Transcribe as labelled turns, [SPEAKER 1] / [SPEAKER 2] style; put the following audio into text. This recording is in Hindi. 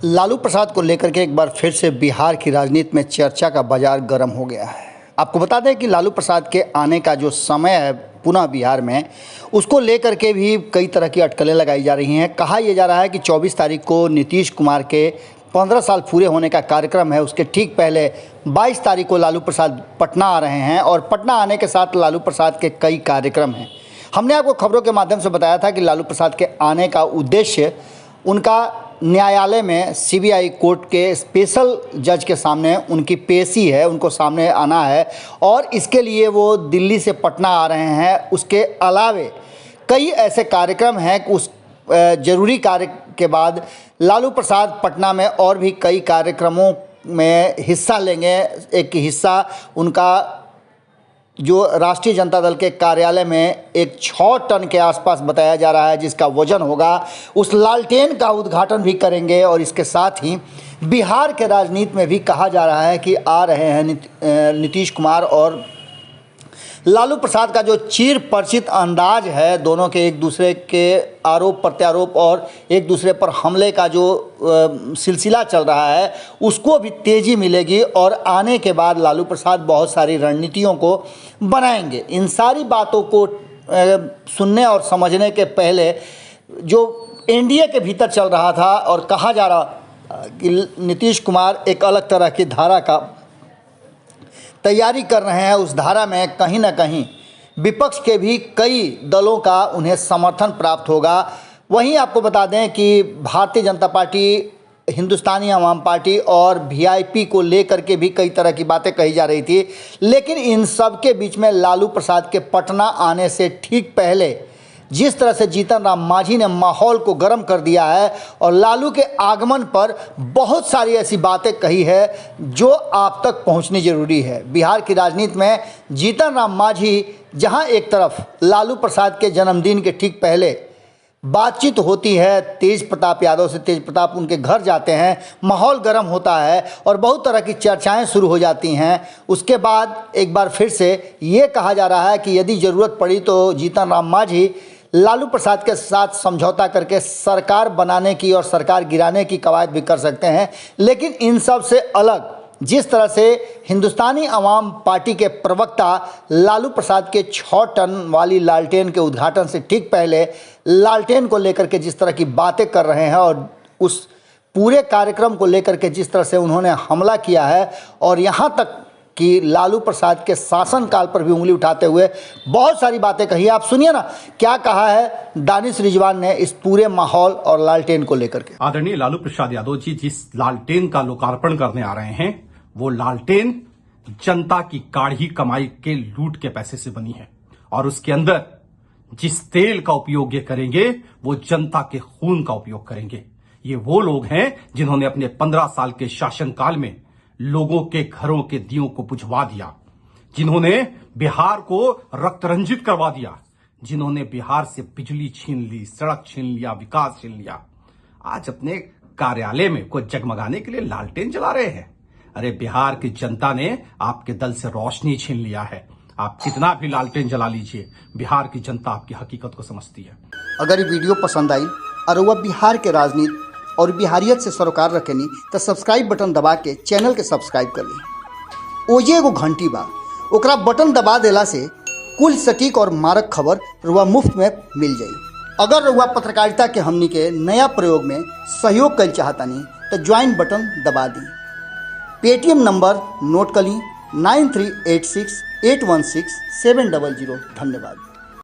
[SPEAKER 1] लालू प्रसाद को लेकर के एक बार फिर से बिहार की राजनीति में चर्चा का बाजार गर्म हो गया है। आपको बता दें कि लालू प्रसाद के आने का जो समय है पुनः बिहार में, उसको लेकर के भी कई तरह की अटकलें लगाई जा रही हैं। कहा यह जा रहा है कि 24 तारीख को नीतीश कुमार के 15 साल पूरे होने का कार्यक्रम है, उसके ठीक पहले 22 तारीख को लालू प्रसाद पटना आ रहे हैं और पटना आने के साथ लालू प्रसाद के कई कार्यक्रम हैं। हमने आपको खबरों के माध्यम से बताया था कि लालू प्रसाद के आने का उद्देश्य उनका न्यायालय में सीबीआई कोर्ट के स्पेशल जज के सामने उनकी पेशी है, उनको सामने आना है और इसके लिए वो दिल्ली से पटना आ रहे हैं। उसके अलावे कई ऐसे कार्यक्रम हैं कि उस जरूरी कार्य के बाद लालू प्रसाद पटना में और भी कई कार्यक्रमों में हिस्सा लेंगे। एक हिस्सा उनका जो राष्ट्रीय जनता दल के कार्यालय में एक 6 टन के आसपास बताया जा रहा है जिसका वजन होगा, उस लालटेन का उद्घाटन भी करेंगे। और इसके साथ ही बिहार के राजनीति में भी कहा जा रहा है कि आ रहे हैं नीतीश कुमार और लालू प्रसाद का जो चिर परिचित अंदाज है, दोनों के एक दूसरे के आरोप प्रत्यारोप और एक दूसरे पर हमले का जो सिलसिला चल रहा है, उसको भी तेज़ी मिलेगी और आने के बाद लालू प्रसाद बहुत सारी रणनीतियों को बनाएंगे। इन सारी बातों को सुनने और समझने के पहले जो एनडीए के भीतर चल रहा था और कहा जा रहा कि नीतीश कुमार एक अलग तरह की धारा का तैयारी कर रहे हैं, उस धारा में कहीं ना कहीं विपक्ष के भी कई दलों का उन्हें समर्थन प्राप्त होगा। वहीं आपको बता दें कि भारतीय जनता पार्टी, हिंदुस्तानी आवाम पार्टी और वीआईपी को लेकर के भी कई तरह की बातें कही जा रही थी, लेकिन इन सब के बीच में लालू प्रसाद के पटना आने से ठीक पहले जिस तरह से जीतन राम मांझी ने माहौल को गर्म कर दिया है और लालू के आगमन पर बहुत सारी ऐसी बातें कही है जो आप तक पहुंचनी जरूरी है। बिहार की राजनीति में जीतन राम मांझी जहां एक तरफ लालू प्रसाद के जन्मदिन के ठीक पहले बातचीत होती है, तेज प्रताप यादव से तेज प्रताप उनके घर जाते हैं, माहौल गर्म होता है और बहुत तरह की चर्चाएं शुरू हो जाती हैं। उसके बाद एक बार फिर से ये कहा जा रहा है कि यदि ज़रूरत पड़ी तो जीतन राम मांझी लालू प्रसाद के साथ समझौता करके सरकार बनाने की और सरकार गिराने की कवायद भी कर सकते हैं। लेकिन इन सब से अलग जिस तरह से हिंदुस्तानी आवाम पार्टी के प्रवक्ता लालू प्रसाद के 6 टन वाली लालटेन के उद्घाटन से ठीक पहले लालटेन को लेकर के जिस तरह की बातें कर रहे हैं और उस पूरे कार्यक्रम को लेकर के जिस तरह से उन्होंने हमला किया है और यहाँ तक कि लालू प्रसाद के शासनकाल पर भी उंगली उठाते हुए बहुत सारी बातें कही। आप सुनिए ना क्या कहा है दानिश रिजवान ने इस पूरे माहौल और लालटेन को लेकर के।
[SPEAKER 2] आदरणीय लालू प्रसाद यादव जी जिस लालटेन का लोकार्पण करने आ रहे हैं, वो लालटेन जनता की काढ़ी कमाई के लूट के पैसे से बनी है और उसके अंदर जिस तेल का उपयोग ये करेंगे वो जनता के खून का उपयोग करेंगे। ये वो लोग हैं जिन्होंने अपने 15 साल के शासनकाल में लोगों के घरों के दियों को बुझवा दिया, जिन्होंने बिहार को रक्त रंजित करवा दिया, जिन्होंने बिहार से बिजली छीन ली, सड़क छीन लिया, विकास छीन लिया। आज अपने कार्यालय में कोई जगमगाने के लिए लालटेन जला रहे हैं। अरे बिहार की जनता ने आपके दल से रोशनी छीन लिया है। आप कितना भी लालटेन जला लीजिए, बिहार की जनता आपकी हकीकत को समझती है।
[SPEAKER 1] अगर ये वीडियो पसंद आई और वह बिहार के राजनीति और बिहारियत से सरोकार रखेनी तो सब्सक्राइब बटन दबा के चैनल के सब्सक्राइब कर ली। ओजे एगो घंटी बा, ओकरा बटन दबा देला से कुल सटीक और मारक खबर रुआ मुफ्त में मिल जाई। अगर रुआ पत्रकारिता के हमनी के नया प्रयोग में सहयोग कर चाहतानी तो ज्वाइन बटन दबा दी। पेटीएम नंबर नोट कर ली 9386816700। धन्यवाद।